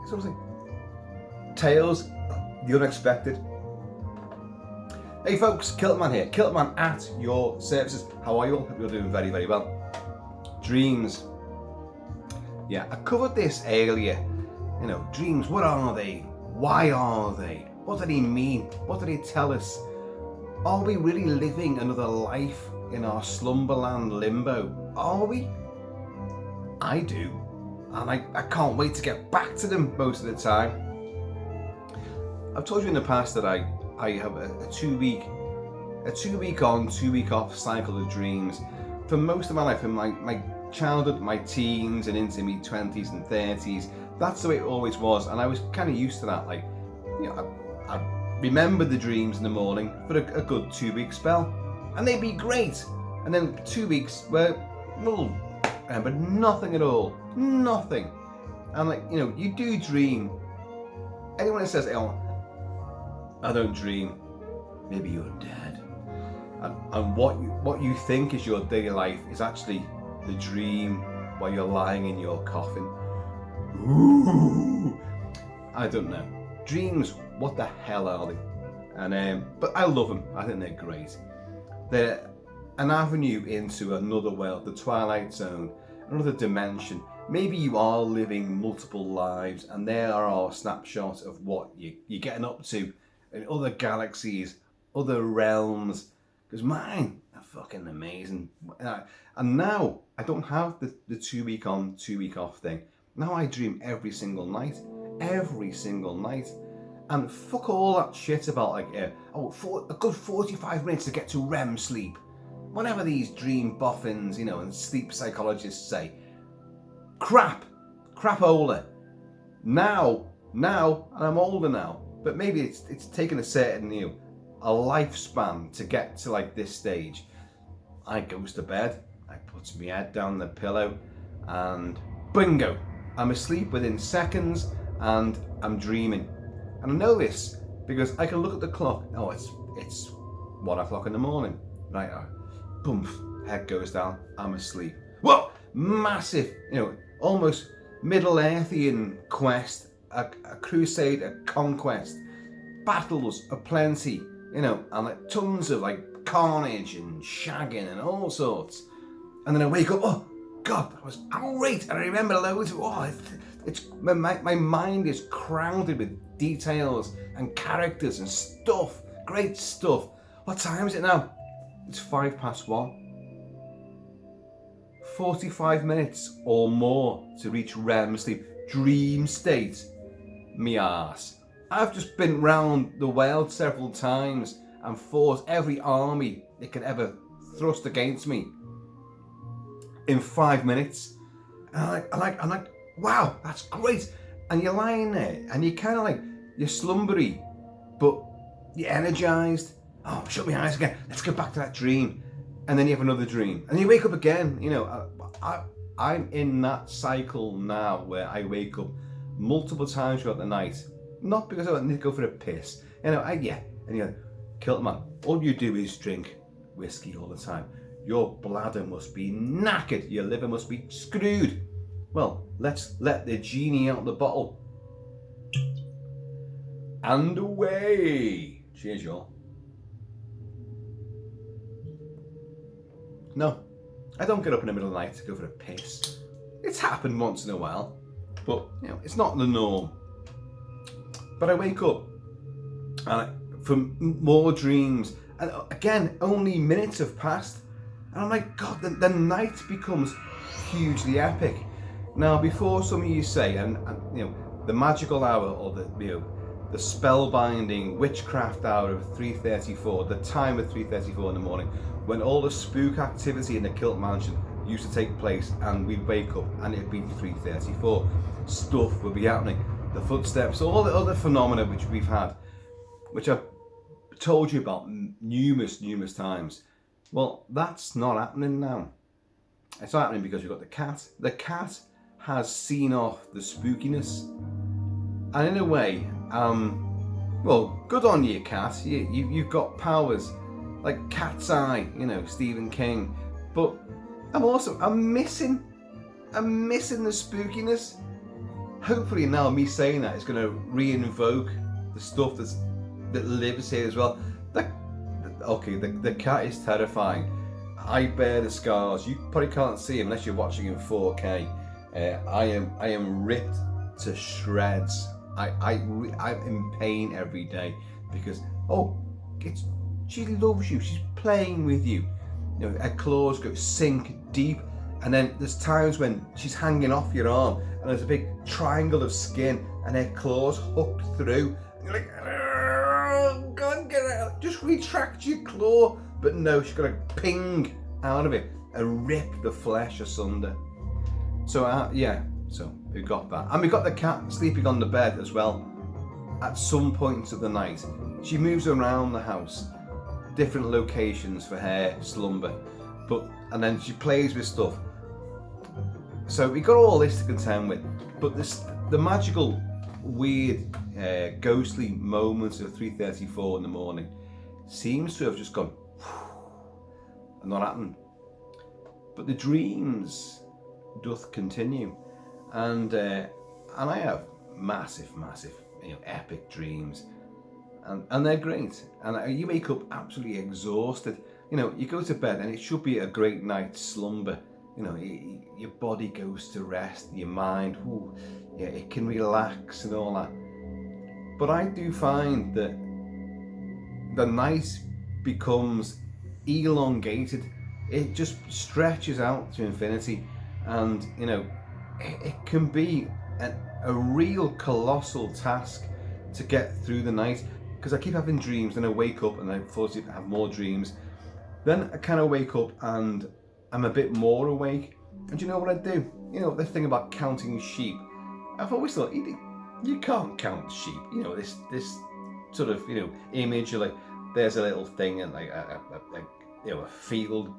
It's almost like tales, the unexpected. Hey folks, Kilt-Man here. Kilt-Man at your services. How are you all? Hope you're doing very, very well. Dreams. Yeah, I covered this earlier. You know, dreams, what are they? Why are they? What do they mean? What do they tell us? Are we really living another life in our slumberland limbo? Are we? I do. And I can't wait to get back to them most of the time. I've told you in the past that I have a two-week on, 2 week off cycle of dreams for most of my life, in my childhood, my teens, and into my 20s and 30s. That's the way it always was, and I was kind of used to that. Like, you know, I remember the dreams in the morning for a good 2 week spell, and they'd be great. And then 2 weeks where, well, I remember nothing at all, nothing. And like, you know, you do dream. Anyone that says, "Oh, I don't dream," maybe you're dead. And what you think is your daily life is actually the dream while you're lying in your coffin. Ooh, I don't know. Dreams, what the hell are they? And but I love them. I think they're great. They're an avenue into another world, the Twilight Zone, another dimension. Maybe you are living multiple lives, and there are snapshots of what you're getting up to in other galaxies, other realms. Because mine are fucking amazing. And now I don't have the 2 week on, 2 week off thing. Now I dream every single night. Every single night. And fuck all that shit about like, a good 45 minutes to get to REM sleep. Whatever these dream boffins, you know, and sleep psychologists say. Crapola. Now, and I'm older now, but maybe it's taken a certain, you know, a lifespan to get to like this stage. I goes to bed, I puts my head down the pillow, and bingo, I'm asleep within seconds, and I'm dreaming. And I know this because I can look at the clock. Oh, it's 1 o'clock in the morning. Right, boom, head goes down, I'm asleep. Whoa, massive, you know, almost Middle-earthian quest, a crusade, a conquest, battles aplenty, you know, and like tons of like carnage and shagging and all sorts. And then I wake up, oh God, that was great. And I remember loads of, my mind is crowded with details and characters and stuff, great stuff. What time is it now? It's 1:05. 45 minutes or more to reach REM sleep, dream state. Me arse. I've just been round the world several times and fought every army it could ever thrust against me in 5 minutes. And I'm like, wow, that's great. And you're lying there and you're kind of like, you're slumbery, but you're energized. Oh, shut my eyes again. Let's go back to that dream. And then you have another dream, and you wake up again. You know, I'm in that cycle now where I wake up multiple times throughout the night, not because I need to go for a piss. You know, and you know, Kilt-Man, all you do is drink whiskey all the time. Your bladder must be knackered. Your liver must be screwed. Well, let's let the genie out of the bottle. And away. Cheers, y'all. No, I don't get up in the middle of the night to go for a piss. It's happened once in a while, but you know, it's not the norm. But I wake up from more dreams, and again, only minutes have passed, and I'm like, God, the night becomes hugely epic. Now, before some of you say, and you know, the magical hour or the spellbinding witchcraft hour of 3:34, the time of 3:34 in the morning, when all the spook activity in the Kilt mansion used to take place, and we'd wake up and it'd be 3:34. Stuff would be happening. The footsteps, all the other phenomena which we've had, which I've told you about numerous times. Well, that's not happening now. It's not happening because we've got the cat. The cat has seen off the spookiness. And in a way, well, good on you, cat. You've got powers. Like Cat's Eye, you know, Stephen King. But I'm missing the spookiness. hopefully now me saying that is going to re-invoke the stuff that lives here as well. The cat is terrifying. I bear the scars. You probably can't see him unless you're watching in 4K. I am ripped to shreds. I'm in pain every day because she loves you. She's playing with you. You know, her claws go sink deep, and then there's times when she's hanging off your arm, and there's a big triangle of skin, and her claws hooked through. And you're like, oh God, get out! Just retract your claw. But no, she's got to ping out of it and rip the flesh asunder. So so we got that, and we got the cat sleeping on the bed as well. At some points of the night, she moves around the house, different locations for her slumber, and then she plays with stuff. So we got all this to contend with, but the magical, weird, ghostly moments of 3:34 in the morning seems to have just gone and not happened. But the dreams doth continue, and I have massive, epic dreams, and they're great. And you wake up absolutely exhausted. You know, you go to bed and it should be a great night's slumber. You know, your body goes to rest, your mind, it can relax and all that. But I do find that the night becomes elongated. It just stretches out to infinity, and you know, it can be a real colossal task to get through the night, because I keep having dreams, then I wake up and I fall asleep and have more dreams, then I kind of wake up and I'm a bit more awake. And do you know what I do? You know, this thing about counting sheep, I've always thought you can't count sheep. You know, this sort of, you know, image of like there's a little thing and like a field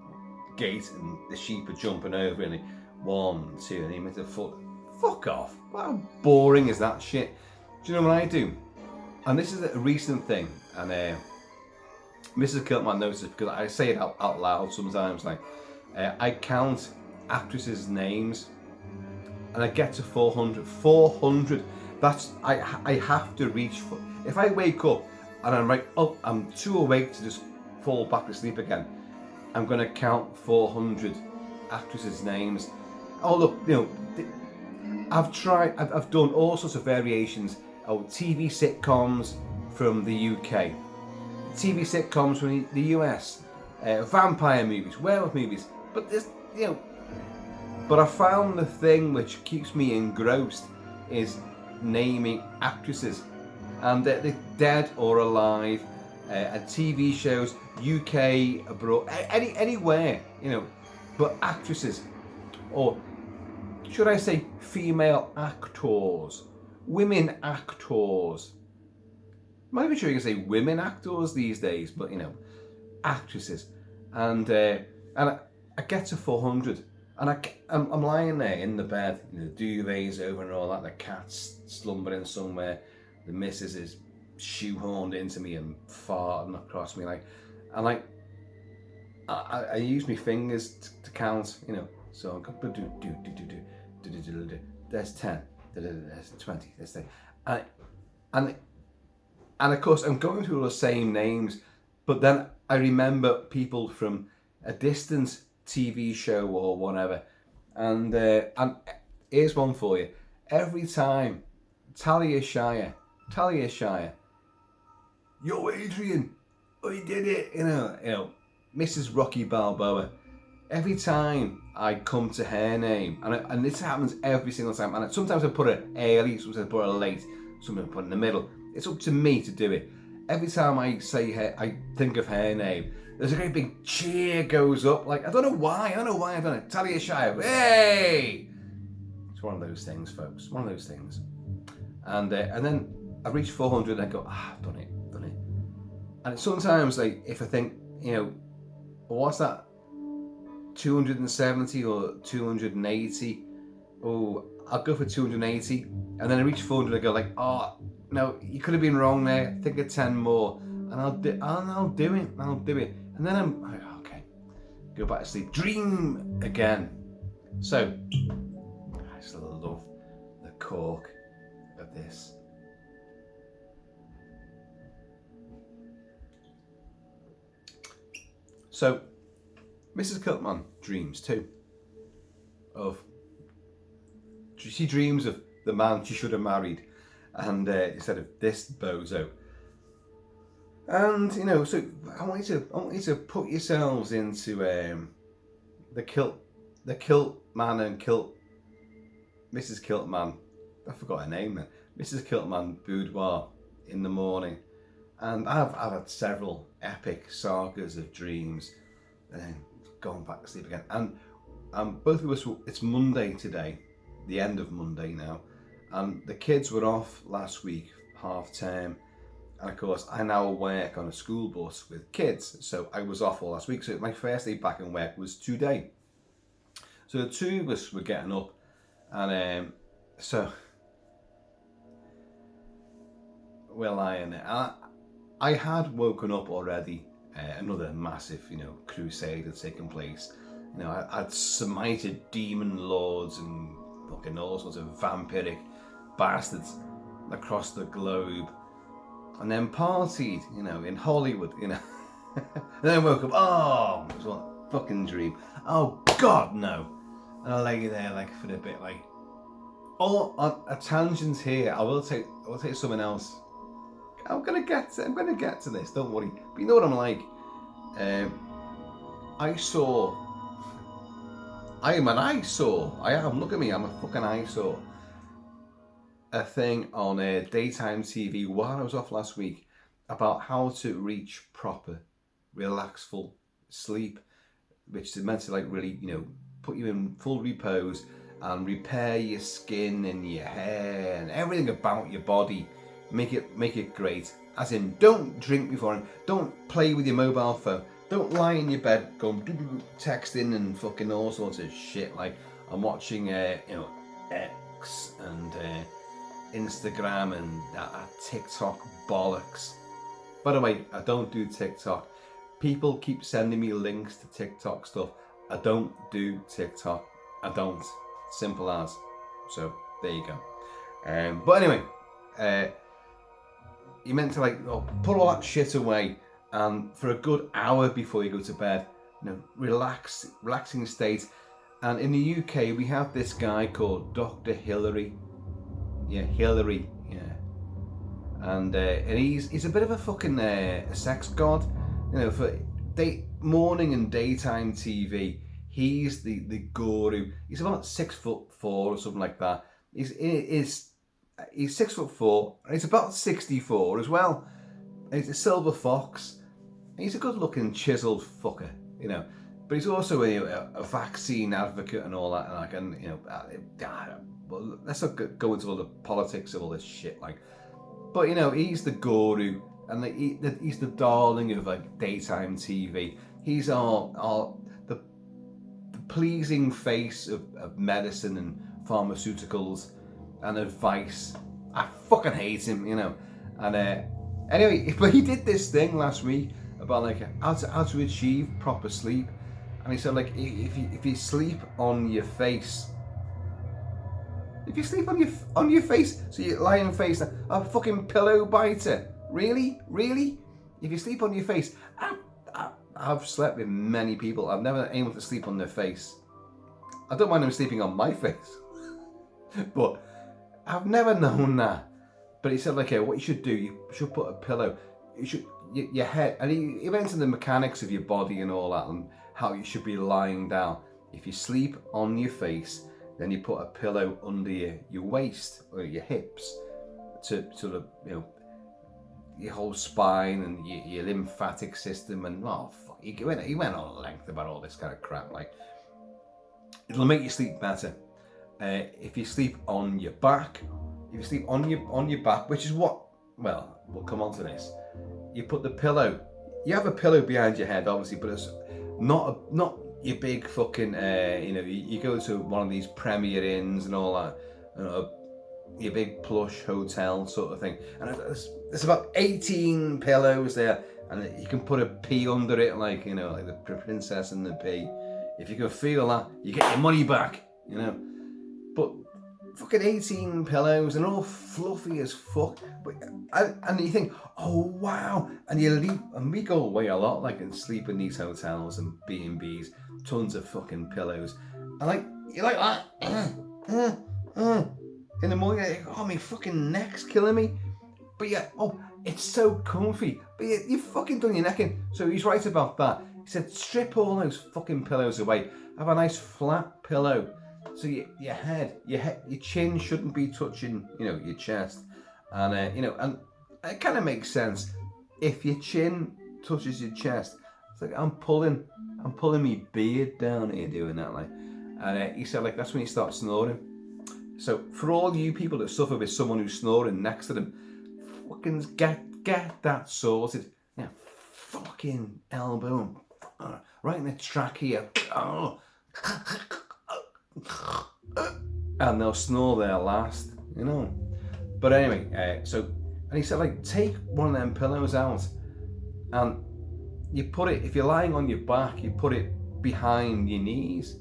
gate and the sheep are jumping over and 1, 2, and he makes a foot. Fuck off. How boring is that shit? Do you know what I do? And this is a recent thing, and Mrs Kilt-Man knows this because I say it out loud sometimes. Like, I count actresses' names, and I get to 400. 400. That's I have to reach for. If I wake up and I'm like, oh, I'm too awake to just fall back to sleep again, I'm gonna count 400 actresses' names. Oh look, you know, I've done all sorts of variations of TV sitcoms from the UK, TV sitcoms from the US, vampire movies, werewolf movies. But there's, you know, but I found the thing which keeps me engrossed is naming actresses, and they're dead or alive, at TV shows, UK, abroad, anywhere, you know. But actresses, or should I say female actors, women actors. I'm not even sure you can say women actors these days, but you know, actresses. And I get to 400, and I'm lying there in the bed, you know, the duvet's over and all that, the cat's slumbering somewhere, the missus is shoehorned into me and farting across me, like, and like, I use my fingers to count, you know. So I'm going there's 10, there's 20, there's 30, and of course I'm going through all the same names, but then I remember people from a distant TV show or whatever, and here's one for you. Every time Talia Shire, yo Adrian, I did it, you know, Mrs Rocky Balboa. Every time I come to her name, and this happens every single time, and sometimes I put it early, sometimes I put it late, sometimes I put it in the middle. It's up to me to do it. Every time I say her, I think of her name, there's a great big cheer goes up. Like, I don't know why I've done it. Talia Shire, hey! It's one of those things, folks. One of those things. And then I reach 400 and I go, I've done it. And sometimes, like, if I think, you know, what's that? 270 or 280. Oh, I'll go for 280. And then I reach 400 and I go like, oh, no, you could have been wrong there. Think of 10 more. And I'll do it. And then I'm like, okay, go back to sleep. Dream again. So, I just love the cork of this. So, Mrs Kilt-Man dreams too. She dreams of the man she should have married, and instead of this bozo. And you know, so I want you to put yourselves into the Kilt-Man and Mrs Kilt-Man. I forgot her name then. Mrs Kilt-Man boudoir in the morning, and I've had several epic sagas of dreams, and then gone back to sleep again. And both of us. It's Monday today, the end of Monday now, and the kids were off last week, half term. And of course, I now work on a school bus with kids, so I was off all last week. So my first day back in work was today. So the two of us were getting up, and so we're lying there. I had woken up already. Another massive, crusade had taken place. I'd smited demon lords and fucking all sorts of vampiric bastards across the globe. And then partied, in Hollywood, and then woke up, oh, it was a fucking dream. Oh, God, no. And I lay there, for a bit, all on a tangent here. I will take something else. I'm gonna get to this, don't worry. But you know what I'm like? I am an eyesore. I am, look at me, I'm a fucking eyesore. A thing on daytime TV while I was off last week about how to reach proper, relaxful sleep, which is meant to really, put you in full repose and repair your skin and your hair and everything about your body, make it great. As in, don't drink before and don't play with your mobile phone. Don't lie in your bed going texting and fucking all sorts of shit. Like I'm watching, X and. Instagram and that TikTok bollocks. By the way, I don't do TikTok. People keep sending me links to TikTok stuff. I don't do TikTok. I don't. Simple as. So there you go. But anyway, you're meant to put all that shit away, and for a good hour before you go to bed, relaxing state. And in the UK, we have this guy called Dr. Hillary. Yeah, Hillary, yeah. And he's a bit of a fucking sex god, for morning and daytime TV. He's the guru. He's about 6'4" or something like that. He's 6'4" and he's about 64 as well. And he's a silver fox. He's a good looking chiseled fucker, But he's also a vaccine advocate and all that, well, let's not go into all the politics of all this shit, But he's the guru, and he's the darling of daytime TV. He's the pleasing face of medicine and pharmaceuticals and advice. I fucking hate him, And anyway, but he did this thing last week about how to achieve proper sleep, and he said if you sleep on your face. If you sleep on your face, so you're lying face, a fucking pillow biter. Really? If you sleep on your face, I've slept with many people. I've never been able to sleep on their face. I don't mind them sleeping on my face, but I've never known that. But he said, what you should do, you should put a pillow. You should your head, and he went into the mechanics of your body and all that, and how you should be lying down. If you sleep on your face, then you put a pillow under your waist or your hips to sort of, your whole spine and your lymphatic system. And he went on at length about all this kind of crap. It'll make you sleep better. If you sleep on your back, which is what, well, we'll come on to this. You put the pillow. You have a pillow behind your head, obviously, but it's not your big fucking, you go to one of these Premier Inns and all that, your big plush hotel sort of thing, and there's about 18 pillows there, and you can put a pea under it, like the Princess and the Pea. If you can feel that, you get your money back, But fucking 18 pillows and all fluffy as fuck. But, and you think, oh wow, and you leap, and we go away a lot, like, and sleep in these hotels and B&Bs, tons of fucking pillows, and like, you're like that, in the morning, you're like, oh, my fucking neck's killing me, but yeah, oh, it's so comfy, but you've fucking done your neck in. So he's right about that. He said, strip all those fucking pillows away, have a nice flat pillow. So your chin shouldn't be touching, your chest, and and it kind of makes sense. If your chin touches your chest, it's like I'm pulling my beard down here doing that, like. And he said, like, that's when you start snoring. So for all you people that suffer with someone who's snoring next to them, fucking get that sorted. Yeah, fucking elbow right in the trachea. Oh. And they'll snore there last, But anyway, and he said, like, take one of them pillows out and you put it, if you're lying on your back, you put it behind your knees.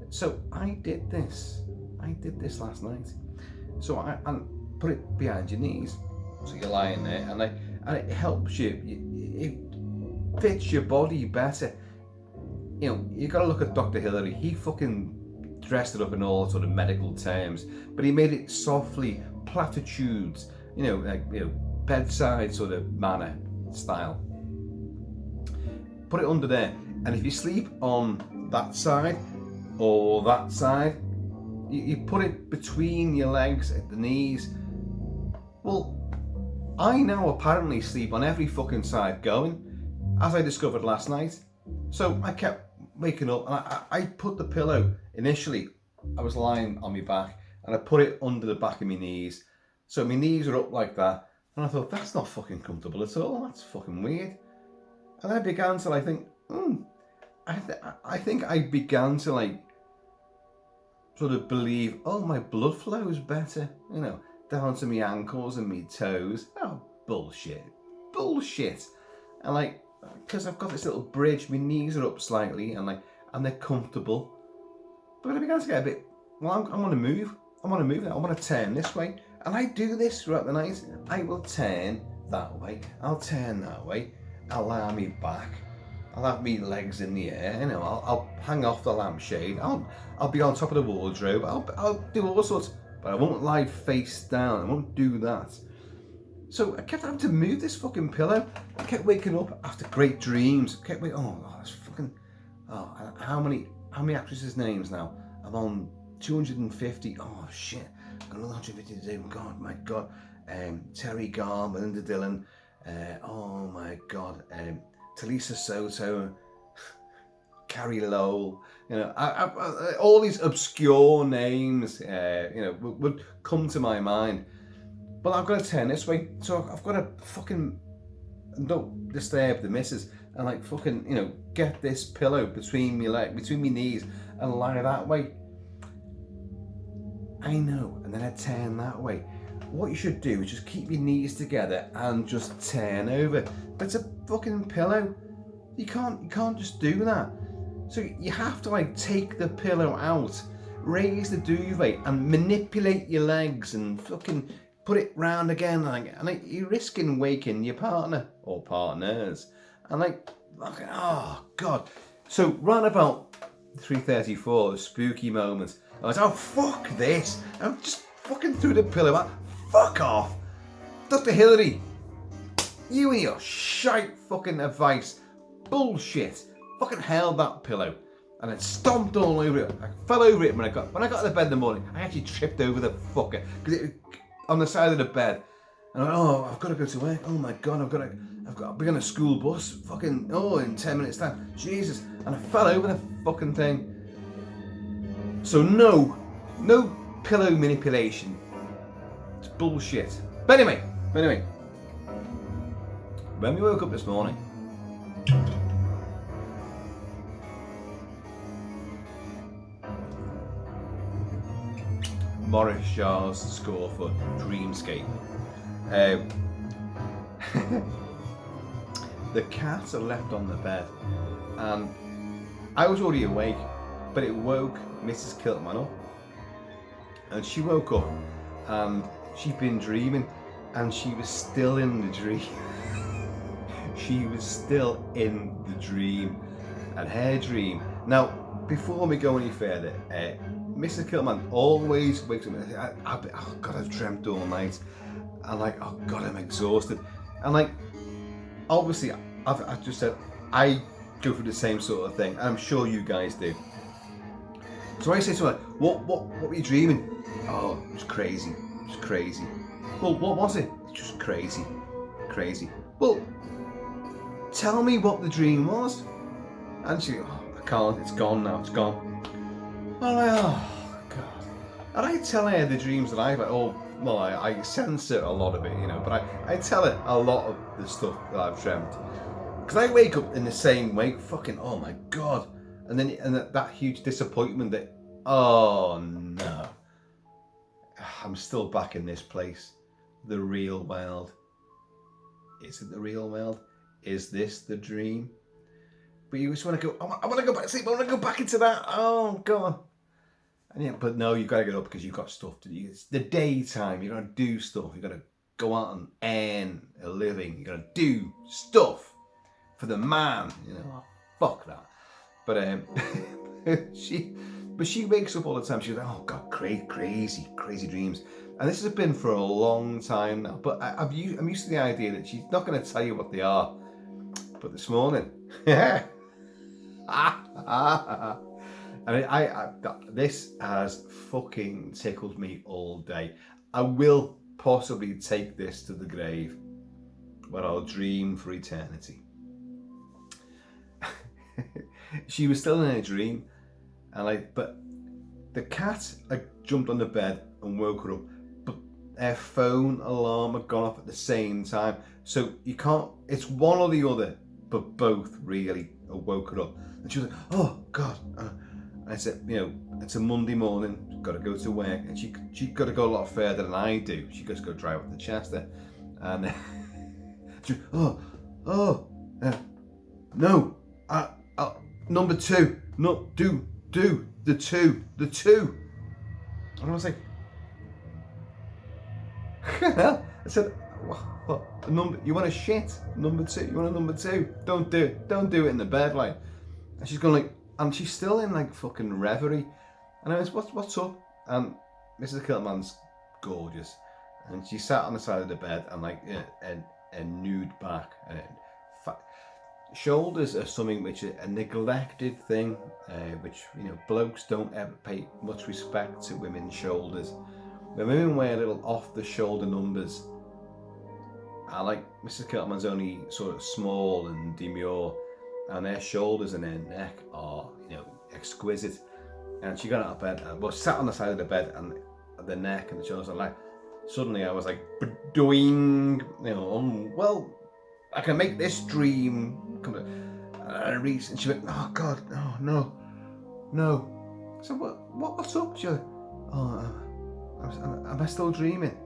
So I did this last night. So I put it behind your knees, so you're lying there, and it helps you. It fits your body better. You got to look at Dr. Hillary. He fucking dressed it up in all sort of medical terms, but he made it softly, platitudes, bedside sort of manner style. Put it under there, and if you sleep on that side or that side, you put it between your legs at the knees. Well, I now apparently sleep on every fucking side going, as I discovered last night. So I kept waking up, and I put the pillow, initially I was lying on my back, and I put it under the back of my knees, so my knees are up like that, and I thought, that's not fucking comfortable at all, that's fucking weird. And I began to like think, I think I began to like sort of believe, oh, my blood flow is better, down to my ankles and my toes. Oh, bullshit. And like, because I've got this little bridge, my knees are up slightly, and they're comfortable. But I began to get a bit, well, I want to move. I want to turn this way. And I do this throughout the night. I will turn that way. I'll turn that way. I'll lie on my back. I'll have my legs in the air. I'll hang off the lampshade. I'll be on top of the wardrobe. I'll do all sorts. But I won't lie face down. I won't do that. So I kept having to move this fucking pillow. I kept waking up after great dreams. I kept waking, that's fucking, how many actresses' names now? I'm on 250. Oh shit, I've got another 150 to do. God, my God. Terry Garr, Melinda Dillon. Oh my God. Talisa Soto. Carrie Lowell. All these obscure names, would come to my mind. But I've got to turn this way, so I've got to fucking don't disturb the missus, and like fucking, get this pillow between my knees and lie that way. I know, and then I turn that way. What you should do is just keep your knees together and just turn over. But it's a fucking pillow. You can't just do that. So you have to like take the pillow out, raise the duvet, and manipulate your legs and fucking put it round again, and you're risking waking your partner or partners, and oh God. So round about 3:34, the spooky moment, I was, oh fuck this, I'm just fucking threw the pillow out. Fuck off, Dr. Hillary, you and your shite fucking advice, bullshit. Fucking held that pillow and then stomped all over it. I fell over it when I got out of bed in the morning. I actually tripped over the fucker because it on the side of the bed, and I went, oh, I've got to go to work. Oh my God, I've got to be on a school bus. Fucking, in 10 minutes time. Jesus, and I fell over the fucking thing. So no pillow manipulation. It's bullshit. But anyway, when we woke up this morning, Maurice Jarre's score for Dreamscape. The cats are left on the bed, and I was already awake, but it woke Mrs Kilt-Man up, And she woke up and she'd been dreaming and she was still in the dream. She was still in the dream. And her dream. Now, before we go any further, Mrs Kilt-Man always wakes up and oh God, I've dreamt all night. And like, oh God, I'm exhausted. And like, obviously, I've just said, I go through the same sort of thing. And I'm sure you guys do. So I say to her, what were you dreaming? Oh, it was crazy. It was crazy. Well, what was it? It's just crazy. Crazy. Well, tell me what the dream was. And she, oh, I can't, it's gone now, it's gone. I'm like, oh, God. And I tell her the dreams that I've had, oh, well, I censor a lot of it, you know, but I tell her a lot of the stuff that I've dreamt. Because I wake up in the same way, fucking, oh my God. And then that huge disappointment that, oh no, I'm still back in this place. The real world. Is it the real world? Is this the dream? But you just want to go, I want to go back to sleep, I want to go back into that, oh God. And yeah, but no, you've got to get up because you've got stuff to do. It's the daytime, you've got to do stuff, you've got to go out and earn a living, you've got to do stuff for the man, you know, oh, fuck that. But she wakes up all the time. She's like, oh God, crazy dreams. And this has been for a long time now. But I'm used to the idea that she's not going to tell you what they are. But this morning, and this has fucking tickled me all day. I will possibly take this to the grave, where I'll dream for eternity. She was still in a dream, and but the cat had jumped on the bed and woke her up, but her phone alarm had gone off at the same time. So you can't, it's one or the other, but both really woke her up. And she was like, oh God. And I said, you know, it's a Monday morning, got to go to work, and she got to go a lot further than I do. She got to go drive up to Chester, and she was, no, number two, not do the two. And I was like, I said, what number? You want a shit? Number two? You want a number two? Don't do it in the bed, like. And she's going like, and she's still in like fucking reverie. And I was, what's up? And Mrs Kilt-Man's gorgeous, and she sat on the side of the bed and like a nude back. And shoulders are something which is a neglected thing, which, you know, blokes don't ever pay much respect to women's shoulders. When women wear little off the shoulder numbers, I like Mrs Kilt-Man's only sort of small and demure, and their shoulders and their neck are, you know, exquisite. And she got out of bed, well, sat on the side of the bed, and the neck and the shoulders are like, suddenly I was like, doing, you know, well, I can make this dream come to, and she went, oh God, no. So what's up? She went, oh, am I still dreaming?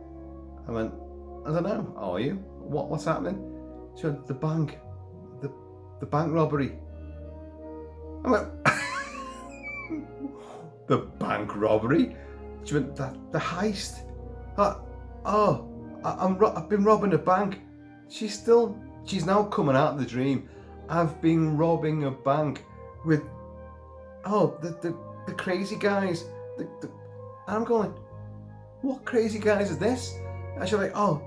I went, I don't know. Are you? What's happening? She went, the bank robbery. I went, the bank robbery? She went, the heist. I've been robbing a bank. She's now coming out of the dream. I've been robbing a bank with, the crazy guys. And I'm going, what crazy guys is this? And she's like, oh.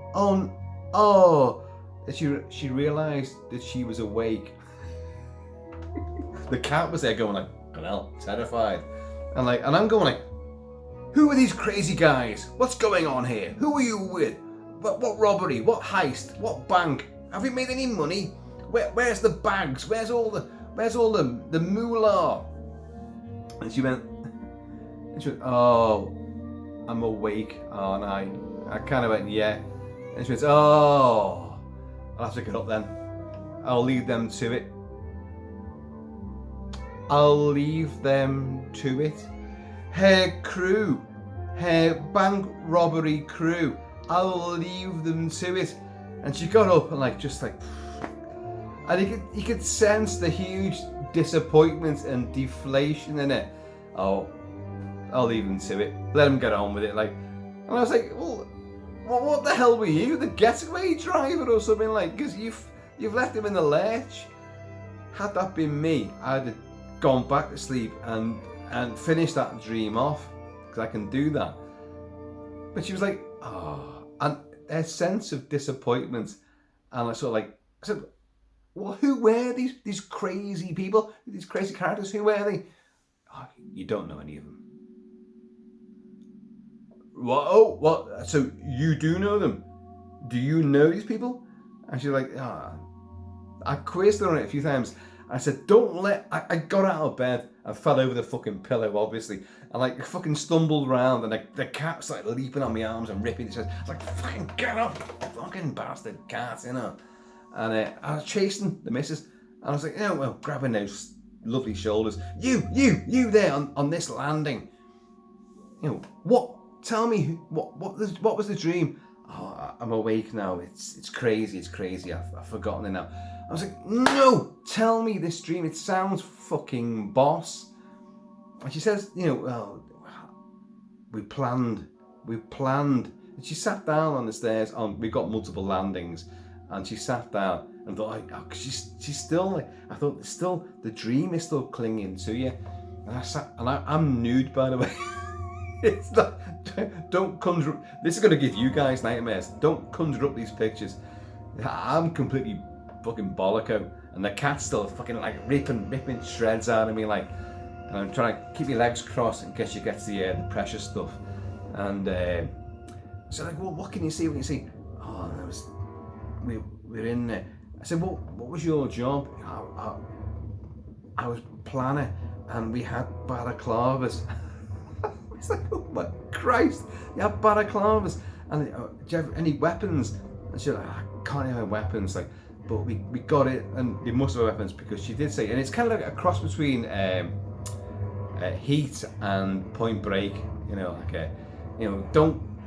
And she realised that she was awake. The cat was there going like, well, terrified. And I'm going like, who are these crazy guys? What's going on here? Who are you with? What robbery? What heist? What bank? Have you made any money? Where's the bags? Where's all the moolah? And she went, oh, I'm awake, aren't I? I kind of went, yeah. And she went, oh, I'll have to get up then. I'll leave them to it. Her crew, her bank robbery crew, I'll leave them to it. And she got up and and you could sense the huge disappointment and deflation in it. Oh, I'll leave them to it. Let them get on with it. Like, and I was like, well, what the hell were you? The getaway driver or something? Like, because you've left him in the lurch. Had that been me, I'd have gone back to sleep and finished that dream off, because I can do that. But she was like, oh, and a sense of disappointment, and I sort of like, I said, well, who were these crazy people, these crazy characters? Who were they? Oh, you don't know any of them. What? Oh, what? So you do know them? Do you know these people? And she's like, ah. I quizzed her on it a few times. I said, don't let. I got out of bed and fell over the fucking pillow, obviously. And like fucking stumbled around, and the cat started leaping on my arms and ripping the chest. I was like, fucking get up, fucking bastard cat, you know. And I was chasing the missus, and I was like, oh, well, grabbing those lovely shoulders. You there on this landing. You know, what? Tell me, what was the dream? Oh, I'm awake now. It's crazy. I've forgotten it now. I was like, no, tell me this dream. It sounds fucking boss. And she says, you know, well, we planned. And she sat down on the stairs. We've got multiple landings, and she sat down and thought, oh, she's still like, I thought, still the dream is still clinging to you. And I sat, and I'm nude, by the way. It's not. Don't conjure up. This is going to give you guys nightmares. Don't conjure up these pictures. I'm completely fucking bolloco, and the cat's still fucking like ripping shreds out of me, like, and I'm trying to keep your legs crossed in case you get to the precious stuff. And so like, well, what can you see? What can you see? Oh, there was, we're in there. I said, well, what was your job? I was planner, and we had balaclavas. It's like, oh my Christ, you have balaclavas, and do you have any weapons? And she's like, I can't have weapons, like, but we got it, and they must have weapons, because she did say, and it's kind of like a cross between Heat and Point Break, you know, like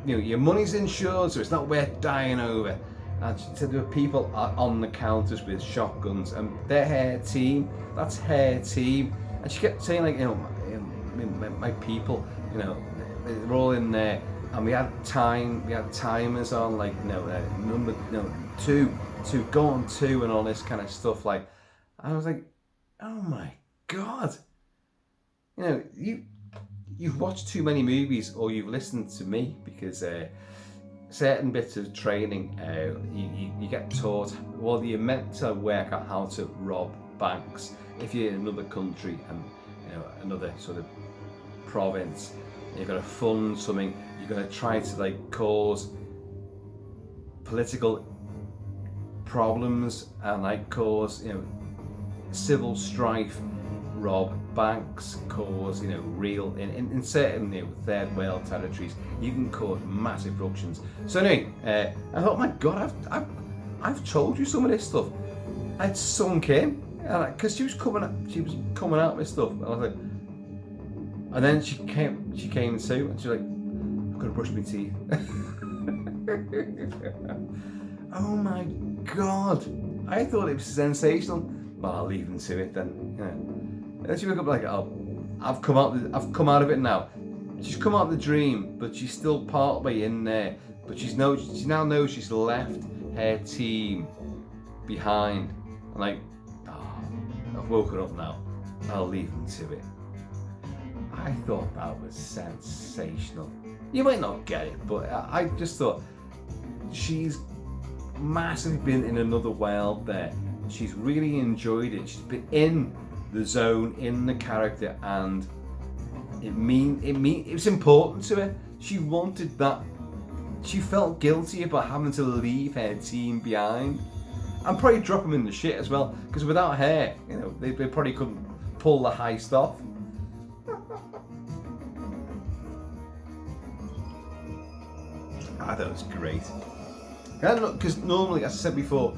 your money's insured, so it's not worth dying over. And she said there were people on the counters with shotguns, and they're her team. That's her team. And she kept saying, like, my people, you know, they're all in there. And we had timers on, like, number, two, go on two, and all this kind of stuff. Like, I was like, oh my God. You know, you've watched too many movies, or you've listened to me, because certain bits of training, you get taught, well, you're meant to work out how to rob banks if you're in another country and, you know, another sort of province. You've got to fund something. You're going to try to, like, cause political problems and, like, cause, you know, civil strife, rob banks, cause, you know, real in certain, you know, third world territories, you can cause massive ructions. So anyway, I thought, my God, I've told you some of this stuff. I'd sunk in, because she was coming out with stuff, and I was like, and then she came to, and she was like, I've got to brush my teeth. Oh my God, I thought it was sensational. Well, I'll leave them to it then, you know. And then she woke up like, oh, I've come out of it now. She's come out of the dream, but she's still part way in there. But she now knows she's left her team behind. And like, oh, I've woken up now. I'll leave them to it. I thought that was sensational. You might not get it, but I just thought she's massively been in another world there. She's really enjoyed it. She's been in the zone, in the character, and it was important to her. She wanted that. She felt guilty about having to leave her team behind, and probably drop them in the shit as well, because without her, you know, they probably couldn't pull the heist off. I thought it was great. Because normally, as I said before,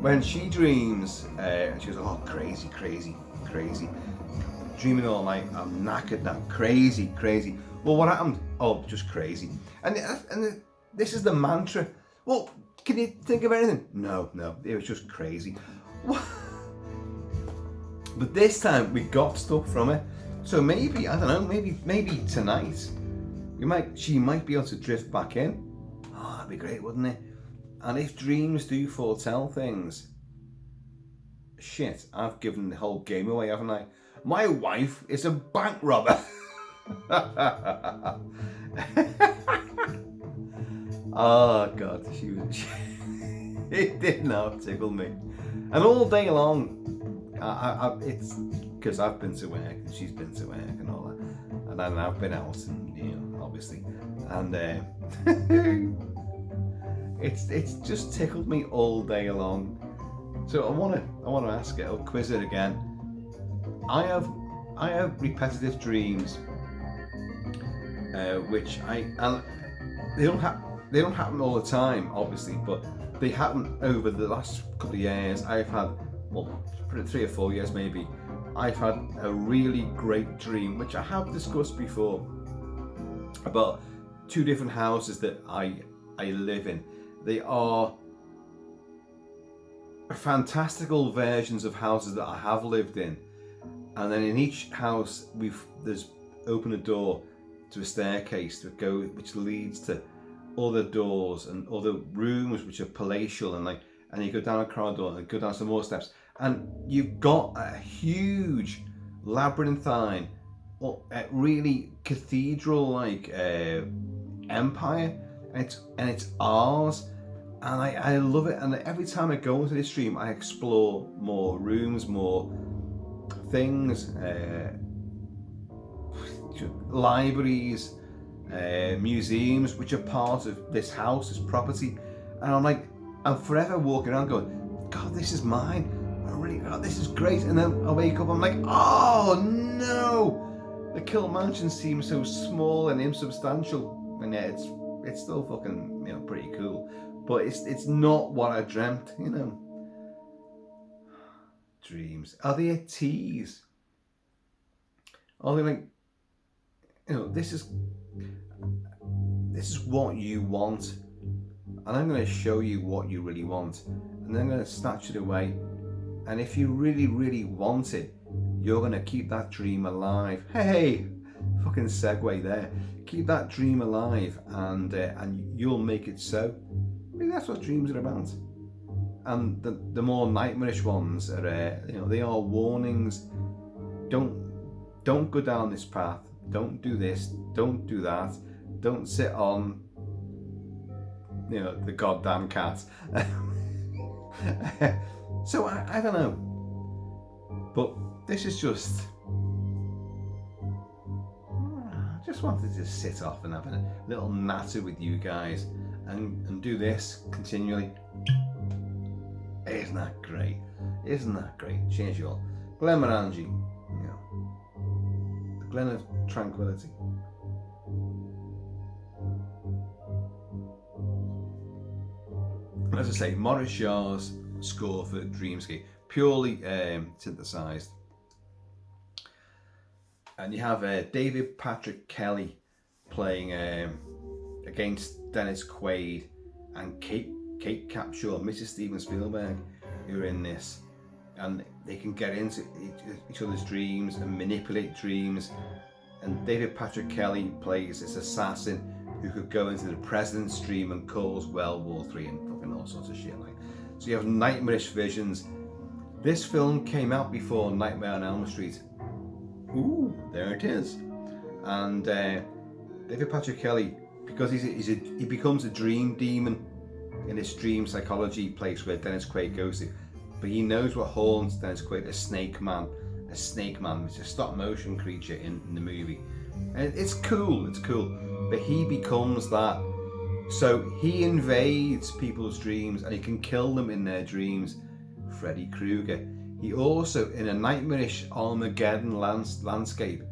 when she dreams, she goes, oh, crazy. Dreaming all night, I'm knackered now, crazy. Well, what happened? Oh, just crazy. And this is the mantra. Well, can you think of anything? No, it was just crazy. But this time we got stuff from it. So maybe, I don't know, maybe tonight she might be able to drift back in. Oh, that'd be great, wouldn't it? And if dreams do foretell things, shit, I've given the whole game away, haven't I? My wife is a bank robber. Oh God, it did not tickle me. And all day long, it's because I've been to work and she's been to work and all that, and then I've been out, and obviously, and it's just tickled me all day long. So I want to ask it. I'll quiz it again. I have repetitive dreams, which they don't happen all the time, obviously, but they happen over the last couple of years. I've had, well, 3 or 4 years maybe. I've had a really great dream, which I have discussed before, about 2 different houses that I live in. They are fantastical versions of houses that I have lived in, and then in each house there's opened a door to a staircase which leads to other doors and other rooms which are palatial, and you go down a corridor and go down some more steps, and you've got a huge labyrinthine, really cathedral-like empire, and it's ours. And I love it, and every time I go into this dream, I explore more rooms, more things, libraries, museums, which are part of this house, this property. And I'm forever walking around going, God, this is mine. This is great. And then I wake up, I'm like, oh no! The Kilt Mansion seems so small and insubstantial, and yet it's still fucking pretty cool. But it's not what I dreamt, Dreams. Are they a tease? Are they like, this is what you want, and I'm going to show you what you really want, and then I'm going to snatch it away. And if you really, really want it, you're going to keep that dream alive. Hey, fucking segue there. Keep that dream alive, and you'll make it so. Maybe that's what dreams are about. And the more nightmarish ones are, they are warnings. Don't go down this path. Don't do this. Don't do that. Don't sit on, the goddamn cat. So I don't know. But this is just. I just wanted to sit off and have a little natter with you guys and do this continually. Isn't that great? Isn't that great? Change you all. Glenmorangie, the Glen of Tranquility. As I say, Maurice Jarre's score for Dreamscape, purely synthesized. And you have David Patrick Kelly playing against Dennis Quaid and Kate Capshaw, Mrs. Steven Spielberg, who are in this, and they can get into each other's dreams and manipulate dreams. And David Patrick Kelly plays this assassin who could go into the president's dream and cause World War III and fucking all sorts of shit. So you have nightmarish visions. This film came out before Nightmare on Elm Street. Ooh, there it is. And David Patrick Kelly, because he becomes a dream demon in this dream psychology place where Dennis Quaid goes to, but he knows what haunts Dennis Quaid, a snake man, which is a stop motion creature in the movie, and it's cool, but he becomes that, so he invades people's dreams and he can kill them in their dreams. Freddy Krueger. He also, in a nightmarish Armageddon landscape,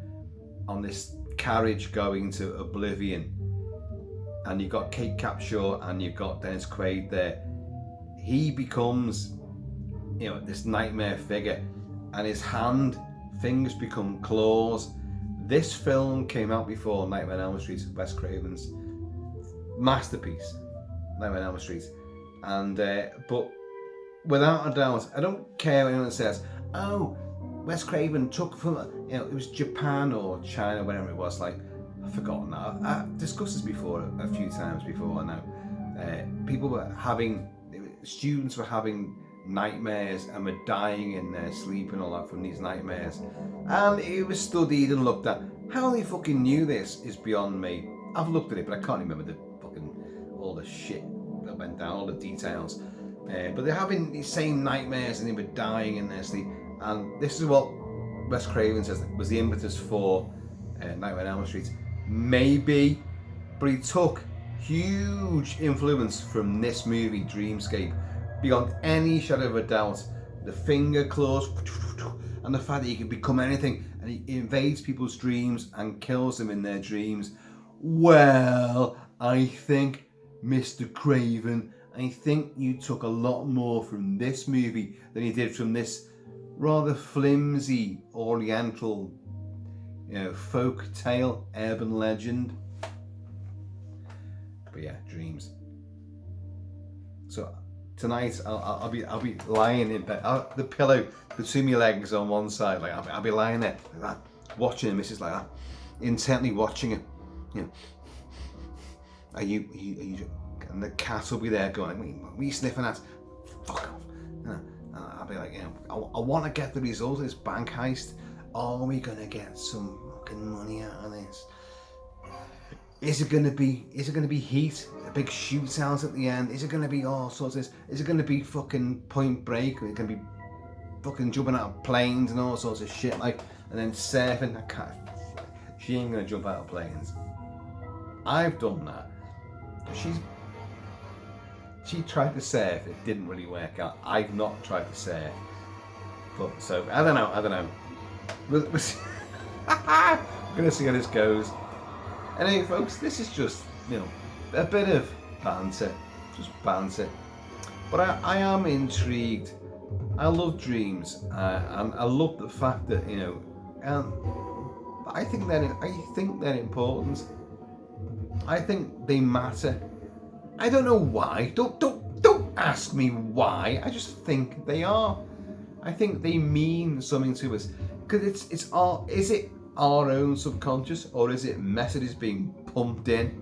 on this carriage going to oblivion, and you've got Kate Capshaw and you've got Dennis Quaid there, he becomes, this nightmare figure, and his fingers become claws. This film came out before Nightmare on Elm Street, Wes Craven's masterpiece, Nightmare on Elm Street, and but without a doubt, I don't care what anyone says, oh, Wes Craven took from, it was Japan or China, whatever it was, like, I've forgotten that. I've discussed this before, a few times before now. Students were having nightmares and were dying in their sleep and all that from these nightmares. And it was studied and looked at. How they fucking knew this is beyond me. I've looked at it, but I can't remember all the shit that went down, all the details. But they're having these same nightmares and they were dying in their sleep. And this is what Wes Craven says was the impetus for Nightmare on Elm Street. Maybe, but he took huge influence from this movie, Dreamscape, beyond any shadow of a doubt. The finger claws and the fact that he can become anything, and he invades people's dreams and kills them in their dreams. Well, I think, Mr. Craven, I think you took a lot more from this movie than you did from this rather flimsy oriental, folk tale, urban legend. But yeah, dreams. So tonight I'll be lying in bed, the pillow between my legs on one side, like I'll be lying there like that, watching him, Mrs. like that, intently watching him. Are you? And the cat will be there going, what are you sniffing at? Fuck off. And I'll be like, I want to get the result of this bank heist. Are we gonna get some fucking money out of this? Is it gonna be heat? A big shootout at the end? Is it gonna be all sorts of this? Is it gonna be fucking Point Break? Is it gonna be fucking jumping out of planes and all sorts of shit, like, and then surfing? She ain't gonna jump out of planes. I've done that. She tried to surf, it didn't really work out. I've not tried to surf. But so I don't know. We're gonna see how this goes. Anyway, folks, this is just, a bit of banter, just banter. But I am intrigued. I love dreams, and I love the fact that, I think they're important. I think they matter. I don't know why. Don't ask me why. I just think they are. I think they mean something to us. Because is it our own subconscious, or is it messages being pumped in?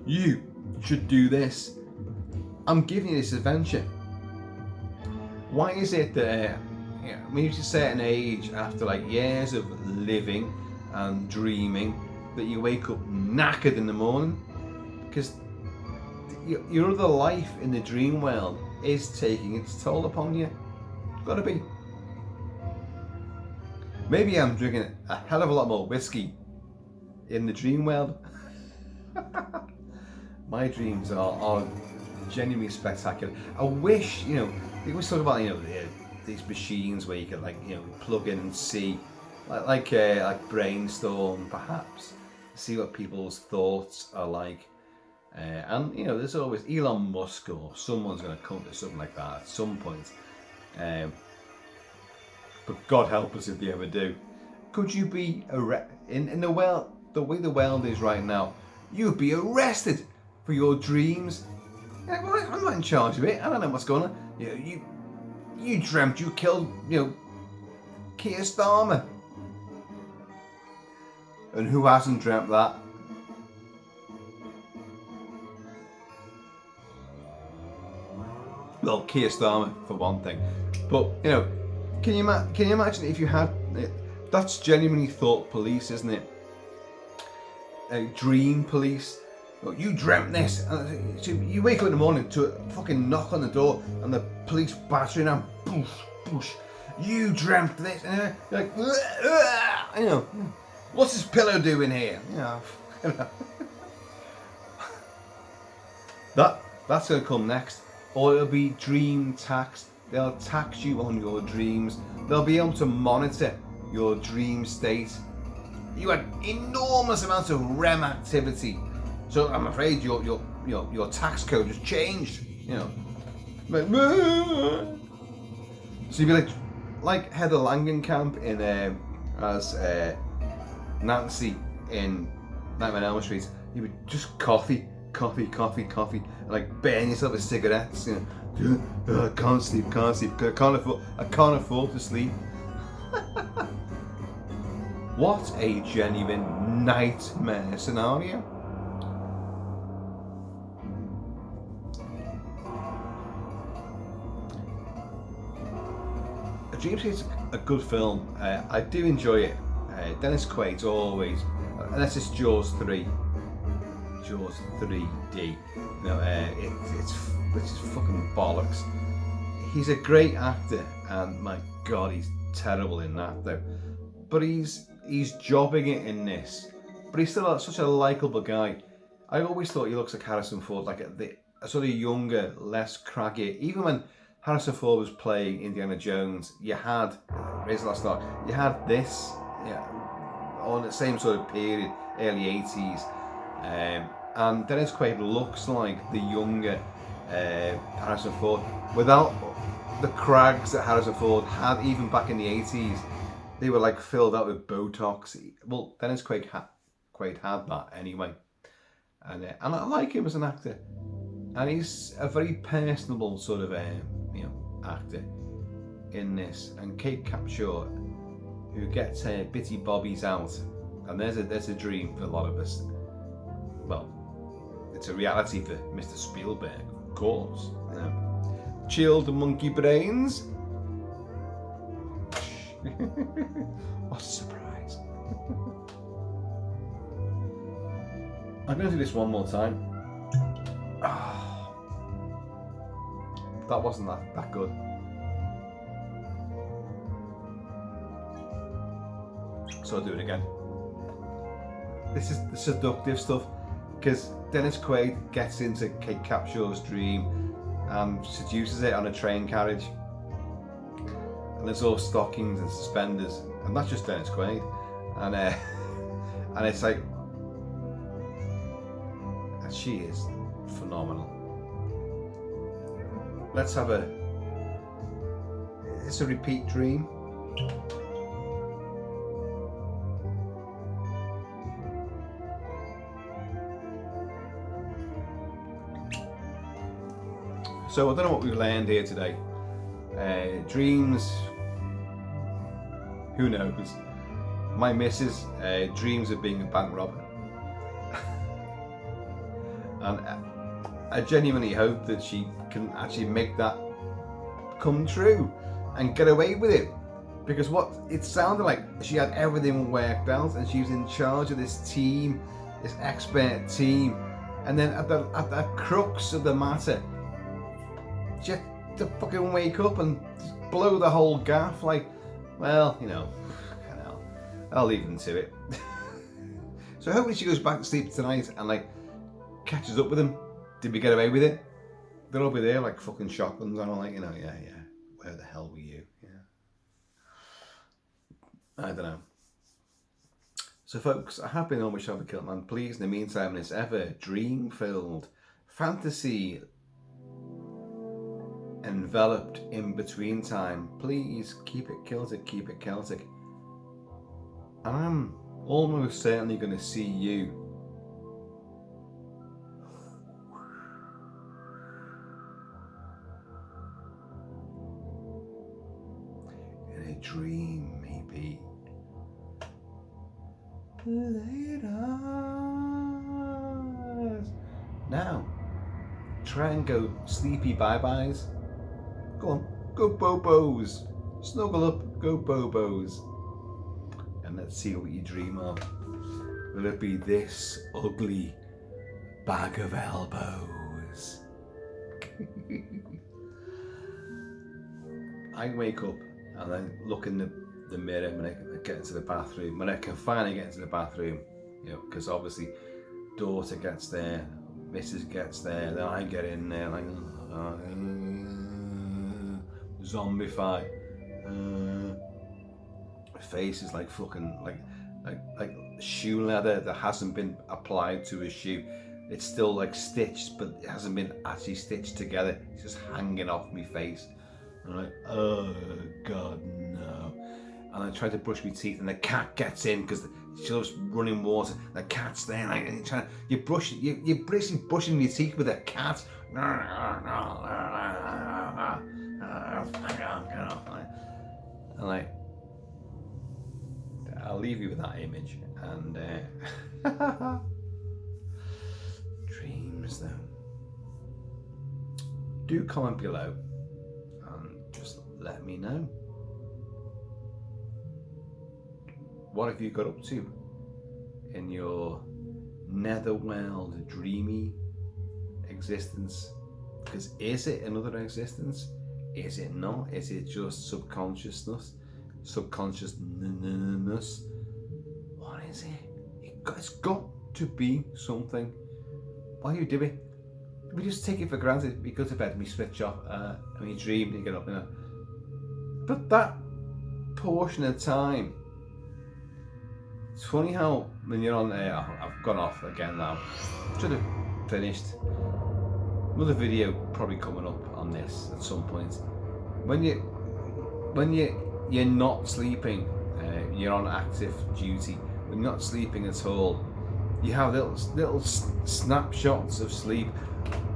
You should do this. I'm giving you this adventure. Why is it that when you reach a certain age, after like years of living and dreaming, that you wake up knackered in the morning? Because your other life in the dream world is taking its toll upon you. It's gotta be. Maybe I'm drinking a hell of a lot more whiskey in the dream world. My dreams are genuinely spectacular. I wish, they always talk about, these machines where you can plug in and see, like brainstorm perhaps, see what people's thoughts are like. And there's always Elon Musk or someone's going to come to something like that at some point. But God help us if they ever do. Could you be in the world, the way the world is right now, you'd be arrested for your dreams. I'm not in charge of it. I don't know what's going on. You dreamt you killed, Keir Starmer. And who hasn't dreamt that? Well, Keir Starmer for one thing, but can you imagine if you had? That's genuinely thought police, isn't it? Dream police. Well, you dreamt this. So you wake up in the morning to a fucking knock on the door and the police battering on. Boosh, boosh. You dreamt this. And you're like, what's this pillow doing here? That's gonna come next. Or it'll be dream tax. They'll tax you on your dreams. They'll be able to monitor your dream state. You had enormous amounts of REM activity, so I'm afraid your tax code has changed. So you'd be like Heather Langenkamp in as Nancy in Nightmare on Elm Street. You would just coffee, and like burn yourself with cigarettes. I can't sleep. I can't afford to sleep. What a genuine nightmare scenario. Dreamscape's a good film. I do enjoy it. Dennis Quaid's always, unless it's Jaws 3. Jaws 3D. You know, which is fucking bollocks. He's a great actor, and my God, he's terrible in that though. But he's jobbing it in this. But he's still such a likeable guy. I always thought he looks like Harrison Ford, like a sort of younger, less craggy. Even when Harrison Ford was playing Indiana Jones, you had Raise the Last Ark. You had this, yeah, on the same sort of period, early 80s. And Dennis Quaid looks like the younger Harrison Ford, without the crags that Harrison Ford had even back in the 80s. They were like filled out with Botox. Well, Dennis Quaid had that anyway. And I like him as an actor. And he's a very personable sort of actor in this. And Kate Capshaw, who gets her bitty bobbies out, and there's a dream for a lot of us. Well, it's a reality for Mr. Spielberg, of course. You know. Chilled monkey brains. What a surprise. I'm going to do this one more time. That wasn't that good. So I'll do it again. This is the seductive stuff, because Dennis Quaid gets into Kate Capshaw's dream and seduces it on a train carriage. And there's all stockings and suspenders, and that's just Dennis Quaid. And it's like, and she is phenomenal. Let's have it's a repeat dream. So I don't know what we've learned here today. Dreams, who knows? My missus dreams of being a bank robber. And I genuinely hope that she can actually make that come true and get away with it. Because what it sounded like, she had everything worked out and she was in charge of this team, this expert team. And then at the crux of the matter, she had to fucking wake up and blow the whole gaff. Like, well, you know, I'll leave them to it. So hopefully she goes back to sleep tonight and like catches up with them. Did we get away with it? They'll all be there like fucking shotguns and all, like, you know, yeah. Where the hell were you? Yeah. I don't know. So folks, I have been on with Mrs Kilt-Man. Please, in the meantime, this ever dream-filled fantasy enveloped in between time, please keep it Kilty, keep it Celtic. And I'm almost certainly going to see you in a dream, maybe later. Now, try and go sleepy bye-byes. Go on, go bobos. Snuggle up, go bobos. And let's see what you dream of. Will it be this ugly bag of elbows? I wake up and then look in the mirror when I get into the bathroom. When I can finally get into the bathroom, you know, because obviously daughter gets there, Mrs. gets there, then I get in there like zombified. My face is like fucking like shoe leather that hasn't been applied to a shoe. It's still like stitched, but it hasn't been actually stitched together. It's just hanging off my face. And I'm like, oh God, no. And I try to brush my teeth, and the cat gets in because she loves running water. The cat's there, and you're basically brushing your teeth with a cat. And like, I'll leave you with that image. And dreams though. Do comment below and just let me know. What have you got up to in your netherworld dreamy existence? Because is it another existence? Is it not? Is it just subconsciousness? Subconsciousness? What is it? It's got to be something. Why do you do it? We just take it for granted. We go to bed and we switch off and we dream and you get up, you know. But that portion of time, it's funny how when you're on there, I've gone off again now. Should have finished. Another video probably coming up on this at some point. When you're not sleeping, you're on active duty. When you're not sleeping at all, you have little snapshots of sleep,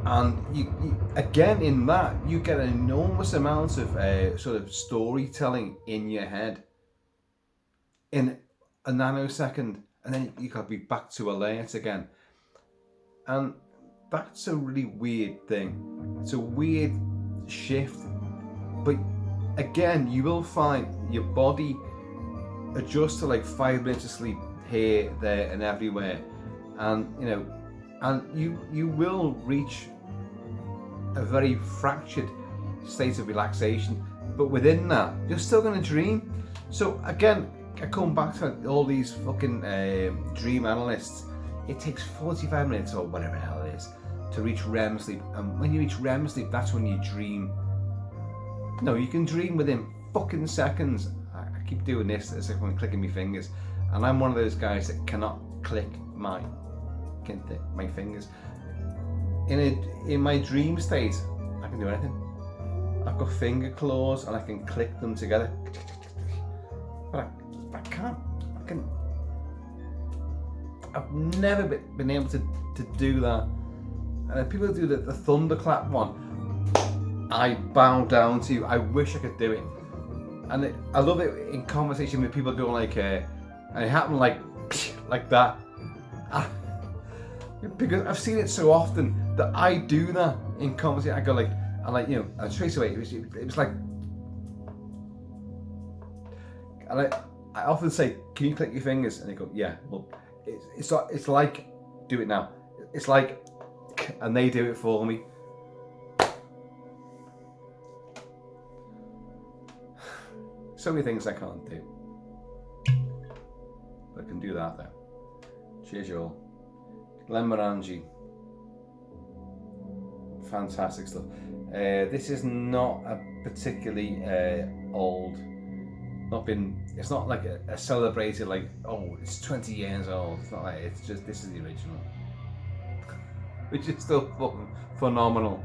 and you again in that you get an enormous amount of sort of storytelling in your head in a nanosecond, and then you got to be back to alert again, and that's a really weird thing. It's a weird shift, but again, you will find your body adjust to like 5 minutes of sleep here, there, and everywhere, and you know, and you will reach a very fractured state of relaxation. But within that, you're still going to dream. So again, I come back to all these fucking dream analysts. It takes 45 minutes or whatever the hell it is to reach REM sleep, and when you reach REM sleep, that's when you dream. No, you can dream within fucking seconds. I keep doing this as if I'm clicking my fingers, and I'm one of those guys that cannot click my fingers. In my dream state, I can do anything. I've got finger claws and I can click them together. But I can't. I've never been able to do that. And if people do the thunderclap one, I bow down to you. I wish I could do it. And I love it in conversation with people going like, and it happened like that. Because I've seen it so often that I do that in conversation. I go like, you know, and straight away it was like, and I often say, can you click your fingers? And they go, yeah. Well, it's like, do it now. It's like, and they do it for me. So many things I can't do, but I can do that though. Cheers, you all. Lembarangi. Fantastic stuff. This is not a particularly old. It's not like a celebrated like, oh, it's 20 years old. It's not like, it's just, this is the original, which is still fucking phenomenal.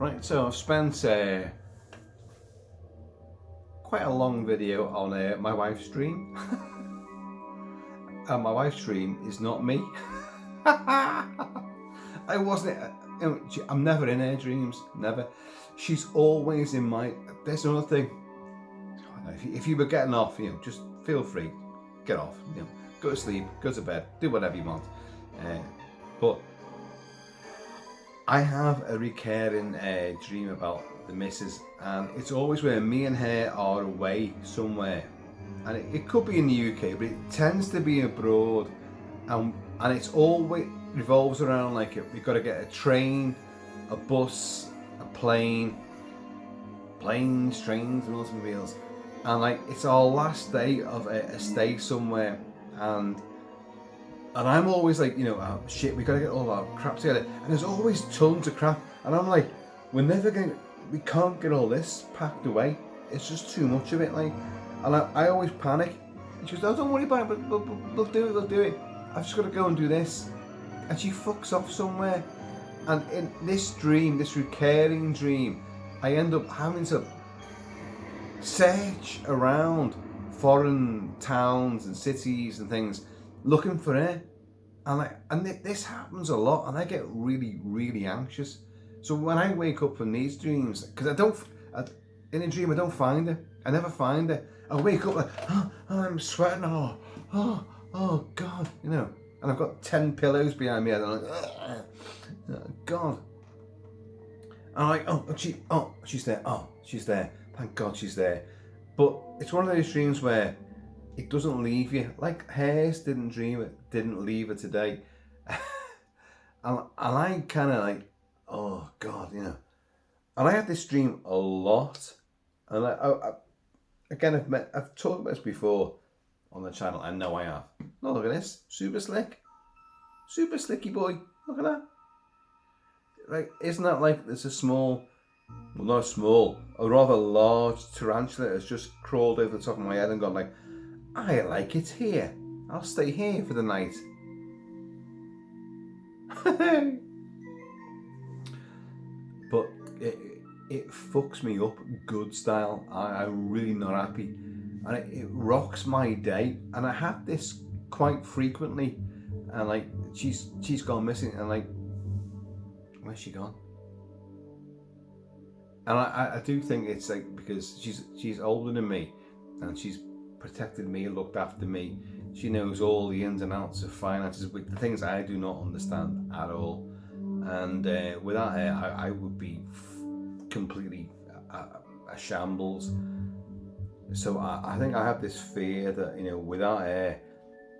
Right, so I've spent quite a long video on my wife's dream. And my wife's dream is not me. I wasn't, you know, I'm never in her dreams, never. She's always in my, there's another thing. If you were getting off, you know, just feel free, get off, you know, go to sleep, go to bed, do whatever you want. But I have a recurring dream about the missus, and it's always where me and her are away somewhere, and it could be in the UK, but it tends to be abroad, and it's always revolves around like we've got to get a train, a bus, a planes, trains and automobiles, and like it's our last day of a stay somewhere, and I'm always like, you know, oh, shit, we gotta get all our crap together, and there's always tons of crap, and I'm like, we can't get all this packed away, it's just too much of it, like, and I always panic. And she goes, oh, don't worry about it, but we'll do it, I've just got to go and do this, and she fucks off somewhere, and in this dream, this recurring dream, I end up having to search around foreign towns and cities and things, looking for her, and this happens a lot, and I get really, really anxious So when I wake up from these dreams, because in a dream I don't find her. I never find her. I wake up like, oh, I'm sweating. Oh God, you know. And I've got 10 pillows behind me, and I'm like, oh, God. And I'm like, she's there. Oh, she's there. Thank God she's there. But it's one of those dreams where it doesn't leave you. Like Heist didn't leave her today. and I kind of like, oh God, you know. And I had this dream a lot. And I've talked about this before on the channel. I know I have. Oh, look at this. Super slick. Super slicky boy. Look at that. Like, isn't that like there's a small, well, not small, a rather large tarantula has just crawled over the top of my head and gone like, I like it here. I'll stay here for the night. But it fucks me up good style. I'm really not happy. And it rocks my day. And I have this quite frequently. And like, she's gone missing. And like, where's she gone? And I do think it's like, because she's older than me. And she's protected me, looked after me. She knows all the ins and outs of finances, with the things I do not understand at all. And without her, I would be completely a shambles. So I think I have this fear that, you know, without her,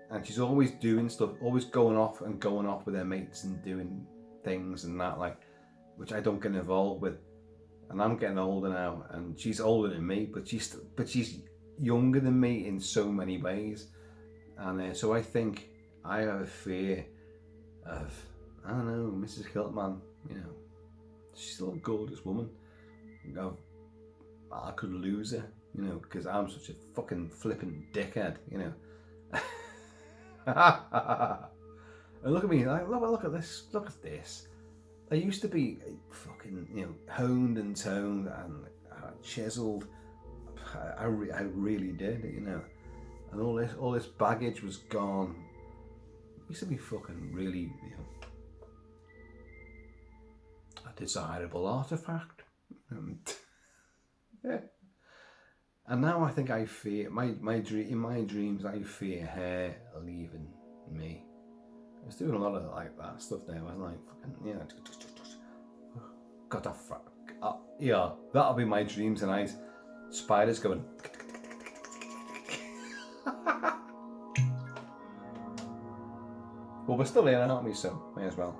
and she's always doing stuff, always going off with her mates and doing things and that, like, which I don't get involved with. And I'm getting older now, and she's older than me, but she's younger than me in so many ways. And so I think I have a fear of, I don't know, Mrs Kilt-Man, you know, she's still a gorgeous woman. I could lose her, you know, because I'm such a fucking flipping dickhead, you know. And look at me, like, look at this, look at this. I used to be fucking, you know, honed and toned and chiseled. I really did, you know. And all this baggage was gone. I used to be fucking really, you know, a desirable artifact. Yeah. And now I think I fear in my dreams I fear her leaving me. I was doing a lot of like that stuff there. I was like, fucking, yeah, got the fuck. Yeah, that'll be my dream tonight. Spiders going. Well, we're still here, aren't we? So may as well.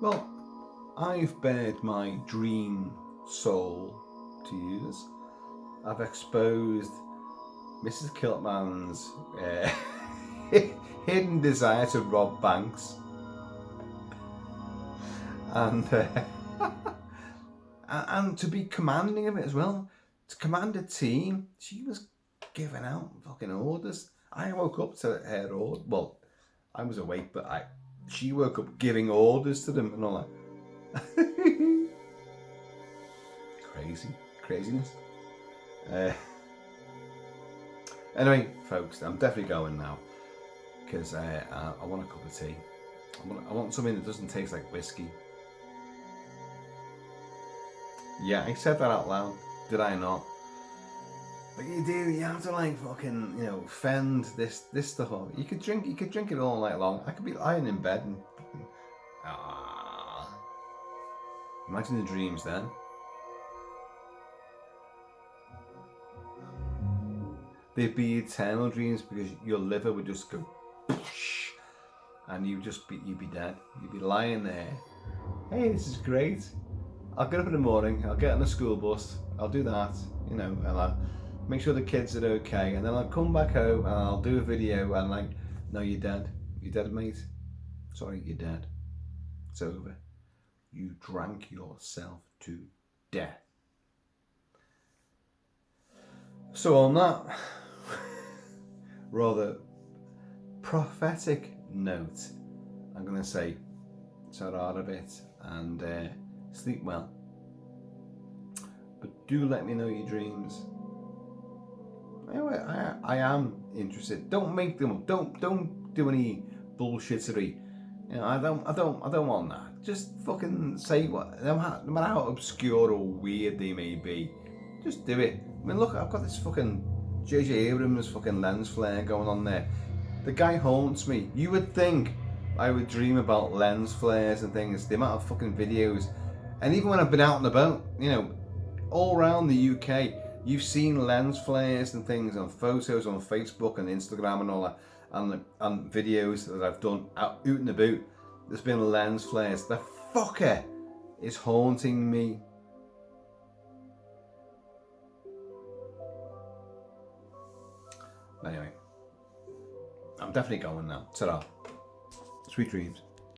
Well, I've bared my dream soul to use. I've exposed Mrs Kilt-Man's hidden desire to rob banks, and to be commanding of it as well. To command a team, she was giving out fucking orders. I woke up to her order. Well, I was awake, but she woke up giving orders to them and all that. Craziness. Anyway, folks, I'm definitely going now because I want a cup of tea. I want something that doesn't taste like whiskey. Yeah, I said that out loud. Did I not? But you do. You have to like fucking, you know, fend this stuff off. You could drink it all night long. I could be lying in bed and imagine the dreams then. They'd be eternal dreams because your liver would just go and you'd be dead. You'd be lying there. Hey, this is great. I'll get up in the morning, I'll get on the school bus, I'll do that, you know, and I'll make sure the kids are okay, and then I'll come back home and I'll do a video and like, no, you're dead. You're dead, mate. Sorry, you're dead. It's over. You drank yourself to death. So on that rather prophetic note, I'm going to say ta-ra a bit and sleep well. But do let me know your dreams. Anyway, I am interested. Don't make them up. Don't do any bullshittery. You know, I don't want that. Just fucking say what, no matter how obscure or weird they may be, just do it. I mean, look, I've got this fucking J.J. Abrams fucking lens flare going on there. The guy haunts me. You would think I would dream about lens flares and things. The amount of fucking videos, and even when I've been out and about, you know, all around the UK, you've seen lens flares and things on photos on Facebook and Instagram and all that, and videos that I've done out and about. There's been lens flares. The fucker is haunting me. Anyway, I'm definitely going now. Ta-ra. Sweet dreams.